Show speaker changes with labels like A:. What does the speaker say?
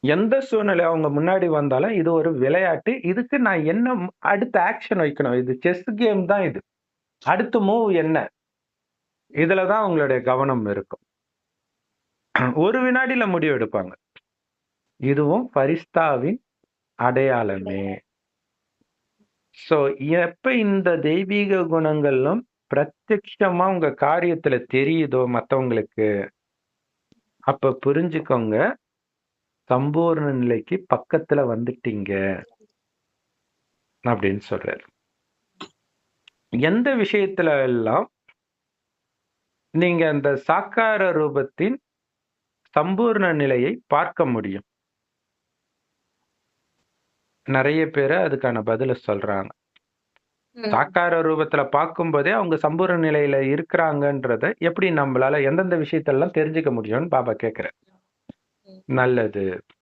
A: எந்த சூழ்நிலை அவங்க முன்னாடி வந்தாலும் இது ஒரு விளையாட்டு. இதுக்கு நான் என்ன அடுத்த ஆக்ஷன் வைக்கணும். இது செஸ் கேம் தான் இது. அடுத்த மூவ் என்ன? இதுல தான் அவங்களுடைய கவனம் இருக்கும். ஒரு வினாடியில முடிவு எடுப்பாங்க. இதுவும் பரிஸ்தாவின் அடையாளமே. சோ, எப்ப இந்த தெய்வீக குணங்களும் பிரத்யட்சமா உங்க காரியத்துல தெரியுதோ மத்தவங்களுக்கு, அப்ப புரிஞ்சுக்கோங்க, சம்பூர்ண நிலைக்கு பக்கத்துல வந்துட்டீங்க அப்படின்னு சொல்றாரு. எந்த விஷயத்துல எல்லாம் நீங்க அந்த சாக்கார ரூபத்தின் சம்பூர்ண நிலையை பார்க்க முடியும்? நெறைய பேரு அதுக்கான பதில சொல்றாங்க. சாக்கார ரூபத்துல பார்க்கும்போதே அவங்க சம்பூர்ண நிலையில இருக்கிறாங்கன்றத எப்படி நம்மளால எந்தெந்த விஷயத்தெல்லாம் தெரிஞ்சுக்க முடியும்னு பாபா கேட்கிறார். நல்லது.